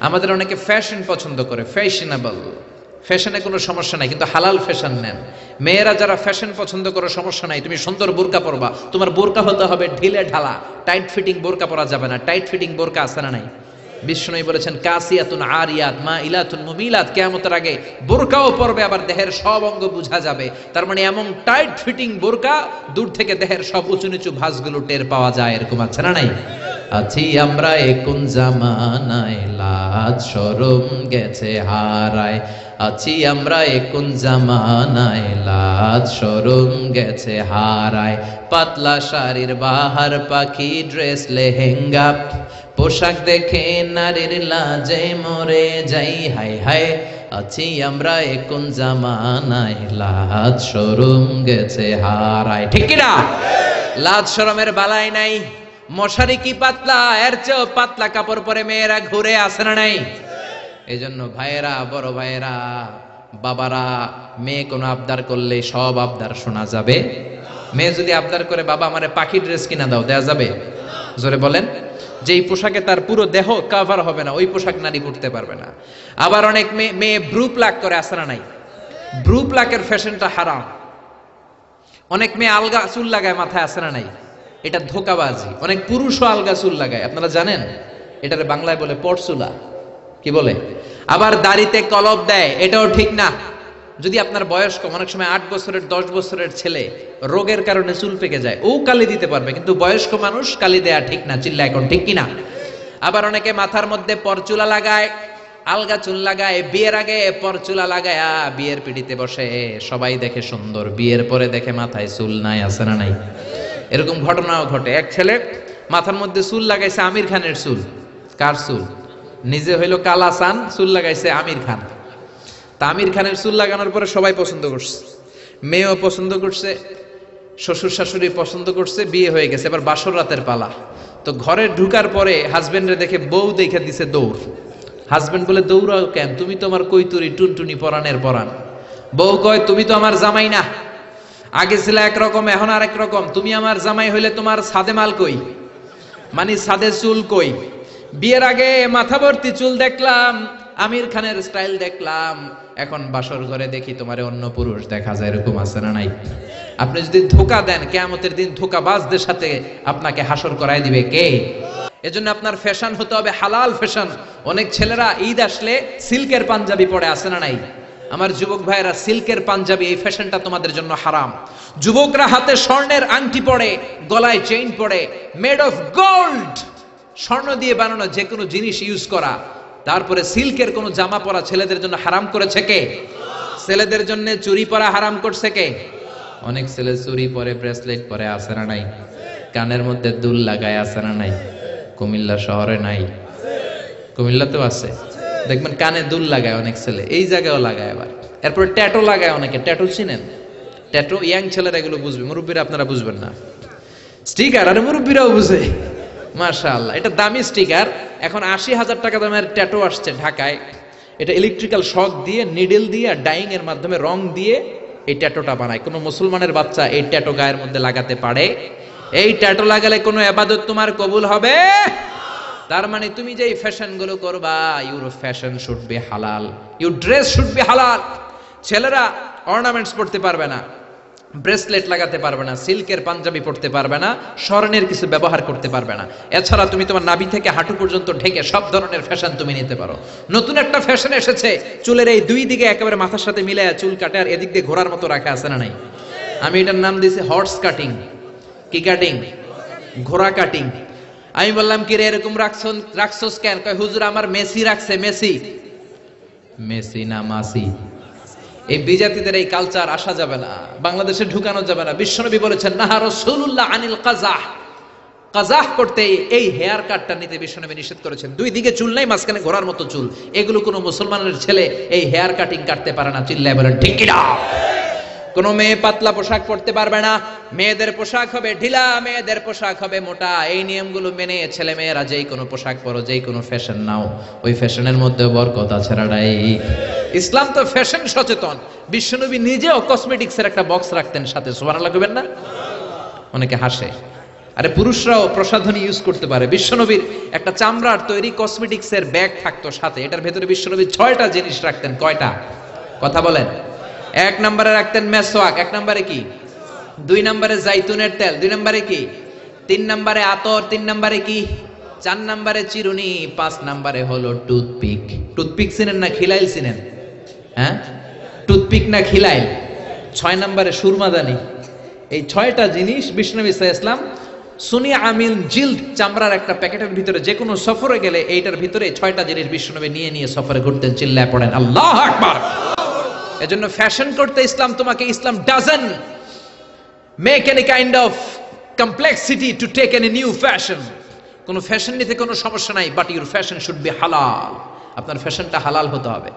আমাদের অনেকে ফ্যাশন পছন্দ করে, ফ্যাশনেবল, ফ্যাশনে কোনো সমস্যা নাই, কিন্তু হালাল ফ্যাশন নেন। মেয়েরা যারা ফ্যাশন পছন্দ করে সমস্যা নাই, তুমি সুন্দর বোরকা পরবা, তোমার বোরকা হতে হবে ঢিলে ঢালা, টাইট ফিটিং বোরকা পরা যাবে না। টাইট ফিটিং বোরকা আছে না নাই? বিষ্ণু বলেছেন কাসিয়াতুন আরিয়াত মা ইলাতুন মুমিলাত, কিয়ামতের আগে বোরকাও পরবে, আবার দেহের সব অঙ্গ বোঝা যাবে। তার মানে এমন টাইট ফিটিং বোরকা, দূর থেকে দেহের সব উঁচু নিচু ভাঁজগুলো টের পাওয়া যায়, এরকম আছে না নাই? আছি আমরা কোন জামানায়, লাজ শরম গেছে হারায়। আছি আমরা কোন জামানায়, লাজ শরম গেছে হারায়। পাতলা শাড়ির বাহার পাখি ড্রেস লেহেঙ্গা, পোশাক দেখে নারীর লাজে মরে যাই, হায় হায়। আছি আমরা কোন জামানায়, লাজ শরম গেছে হারায়। ঠিক কি না? লাজ শরমের বালাই নাই। মশারি কি পাতলা, এর চেয়েও পাতলা কাপড় পরে মেয়েরা ঘুরে আসে না নাই? এই জন্য ভাইয়েরা, বড় ভাইয়েরা, বাবারা, মেয়ে কোনো আবদার করলে সব আবদার শোনা যাবে? মেয়ে যদি আবদার করে বাবা আমারে পাখি ড্রেস কিনা দাও, দেয়া যাবে? জোরে বলেন। যেই পোশাকে তার পুরো দেহ কভার হবে না, ওই পোশাক নারী পরতে পারবে না। আবার অনেক মেয়ে ব্রু প্লাক করে, আসে না নাই? ব্রু প্লাকের ফ্যাশনটা হারাম। অনেক মেয়ে আলগা চুল লাগায় মাথায়, আসে না নাই? এটা ধোকাবাজি। অনেক পুরুষও আলগা চুল লাগায়, আপনারা জানেন? এটারে বাংলায় বলে পরচুলা। কি বলে? আবার দাড়িতে কলপ দেয়, এটাও ঠিক না। যদি আপনার বয়স কম, অনেক সময় 8 বছরের 10 বছরের ছেলে রোগের কারণে চুল পেকে যায়, ও কালি দিতে পারবে, কিন্তু বয়স্ক মানুষ কালি দেয়া ঠিক না। চিল্লা এখন ঠিক কিনা? আবার অনেকে মাথার মধ্যে পরচুলা লাগায়, আলগা চুল লাগায়, বিয়ের আগে পরচুলা লাগায় বিয়ের পিড়িতে বসে, সবাই দেখে সুন্দর, বিয়ের পরে দেখে মাথায় চুল নাই, আছে না নাই? এরকম ঘটনাও ঘটে। এক ছেলে মাথার মধ্যে চুল লাগাইছে আমির খানের চুল। কার চুল? নিজে হইল কালা চান, চুল লাগাইছে আমির খান। তা আমির খানের চুল লাগানোর পরে সবাই পছন্দ করছে, মেয়েও পছন্দ করছে, শ্বশুর শাশুড়ি পছন্দ করছে, বিয়ে হয়ে গেছে। এবার বাসর রাতের পালা। তো ঘরে ঢুকার পরে হাজবেন্ডে দেখে বউ দেখে দিছে দৌড়। হাজবেন্ড বলে দৌড়াও কেন, তুমি তো আমার কৈতুরি টুনটুনি পরাণের পরাণ। বউ কয় তুমি তো আমার জামাই না, আগে ছিল একরকম এখন আর একরকম, তুমি আমার জামাই হইলে তোমার সাদে মাল কই, মানে সাদে চুল কই? বিয়ের আগে মাথা ভর্তি চুল দেখলাম, আমির খানের স্টাইল দেখলাম, এখন বাসর ঘরে দেখি তোমারে অন্য পুরুষ দেখা যায়, এরকম আছে না নাই? আপনি যদি ধোকা দেন, কিয়ামতের দিন ধোকাবাজদের সাথে আপনাকে হাসর করায় দিবে কে? এজন্য আপনার ফ্যাশন হতে হবে হালাল ফ্যাশন। অনেক ছেলেরা ঈদ আসলে সিল্কের পাঞ্জাবি পরে, আছে না নাই? আমার যুবক ভাইয়েরা, সিল্কের পাঞ্জাবি, এই ফ্যাশনটা তোমাদের জন্য হারাম। যুবকরা হাতে স্বর্ণের আংটি পরে, গলায় চেইন পরে, মেড অফ গোল্ড, স্বর্ণ দিয়ে বানানো যে কোনো জিনিস ইউজ করা, তারপরে সিল্কের কোনো জামা পরা ছেলেদের জন্য হারাম করেছে কে? ছেলেদের জন্য চুরি পরা হারাম করছে কে? অনেক ছেলে চুরি পরে, ব্রেসলেট পরে, আছে না নাই? কানের মধ্যে দুল লাগায়, আছে না নাই? কুমিল্লা শহরে নাই? কুমিল্লাতেও আছে, দেখবেন কানে দুল লাগায় অনেক ছেলে, এই জায়গায়ও লাগায়। আবার এরপরে ট্যাটু লাগায় অনেকে। ট্যাটু চিনেন? ট্যাটু ইয়াং ছেলেরা এগুলো বুঝবে, মুরব্বীরা আপনারা বুঝবেন না। স্টিকার, আর মুরব্বীরাও বুঝে, মাশাআল্লাহ। এটা দামি স্টিকার। এখন 80,000 টাকা দামের ট্যাটু আসছে ঢাকায়। এটা ইলেকট্রিক্যাল শক দিয়ে, নিডল দিয়ে, ডাইং এর মাধ্যমে রং দিয়ে এই ট্যাটুটা বানায়। কোনো মুসলমানের বাচ্চা এই ট্যাটু গায়ের মধ্যে লাগাতে পারে? এই ট্যাটু লাগালে কোনো ইবাদত তোমার কবুল হবে? তার মানে তুমি যে ফ্যাশন গুলো করবা, ইউর ফ্যাশন শুড বি হালাল, ইউর ড্রেস শুড বি হালাল। ছেলেরা অর্নামেন্টস পড়তে পারবে না, ব্রেসলেট লাগাতে পারবে না, সিল্কের পাঞ্জাবি পড়তে পারবে না, স্বর্ণের কিছু ব্যবহার করতে পারবে না। এছাড়া তুমি তোমার নাভি থেকে হাঁটু পর্যন্ত ঢেকে সব ধরনের ফ্যাশন তুমি নিতে পারো। নতুন একটা ফ্যাশন এসেছে, চুলের এই দুই দিকে একেবারে মাথার সাথে মিলায় চুল কাটে, আর এদিক দিয়ে ঘোড়ার মতো রাখা, আছে না নাই? আমি এটার নাম দিয়েছি হর্স কাটিং। কি কাটিং? ঘোড়া কাটিং। আমি বললাম কি রে এরকম রাখছস কেন? কয় হুজুর আমার মেসি রাখছে। মেসি? মেসি না মাসি। এই বিজাতিদের এই কালচার আসা যাবে না, বাংলাদেশে ঢুকানো যাবে না। বিশ্বনবী বলেছেন নাহা রাসূলুল্লাহ আনিল কাযাহ, কাযাহ করতে, এই হেয়ার কাটটা নিতে বিশ্বনবী নিষেধ করেছেন। দুই দিকে চুল নাই, মাঝখানে ঘোড়ার মতো চুল। এগুলো কোনো মুসলমানের ছেলে এই হেয়ার কাটিং কাটতে পারে না। চিল্লায় বলেন ঠিক কি না? কোনো মেয়ে পাতলা পোশাক পরতে পারবে না। মেয়েদের পোশাক হবে ঢিলা, মেয়েদের পোশাক হবে মোটা। এই নিয়মগুলো মেনে ছেলে মেয়েরা যেই কোনো পোশাক পরো, যেই কোনো ফ্যাশন নাও, ওই ফ্যাশনের মধ্যে বরকত আছে না নাই? ইসলাম তো ফ্যাশন সচেতন। বিশ্বনবী নিজেও কসমেটিক্সের একটা বক্স রাখতেন সাথে, সুবহানাল্লাহ কইবেন না? অনেকে হাসে, আরে পুরুষরাও প্রসাধনী ইউজ করতে পারে। বিশ্বনবীর একটা চামড়ার তৈরি কসমেটিক্স এর ব্যাগ থাকতো সাথে, এটার ভেতরে বিশ্বনবী 6টা জিনিস রাখতেন। কয়টা? কথা বলেন। 1 নম্বরে রাখতেন মেসওয়াক, 1 নম্বরে কি? 2 নম্বরে জাইতুনের তেল, 2 নম্বরে কি? 3 নম্বরে আতর, 3 নম্বরে কি? 4 নম্বরে চিরুনি, 5 নম্বরে হলো টুথপিক। টুথপিক চিনেন না খিলাইল চিনেন? হ্যাঁ, টুথপিক না খিলাইল? 6 নম্বরে সুরমাদানি। এই 6টা জিনিস বিশ্বনবী সাল্লাল্লাহু আলাইহি ওয়াসাল্লাম সুনি আমিল জিল্দ চামড়ার একটা প্যাকেটের ভিতরে যে কোনো সফরে গেলে এইটার ভিতরে 6টা জিনিস বিশ্বনবী নিয়ে নিয়ে সফরে ঘুরতেন। চিল্লায় পড়েন আল্লাহু আকবার। এজন্য ফ্যাশন করতে ইসলাম তোমাকে, Islam doesn't make any kind of complexity to take any new fashion. কোনো ফ্যাশন নিতে কোনো সমস্যা নাই, but your fashion should be halal. আপনার ফ্যাশনটা হালাল হতে হবে।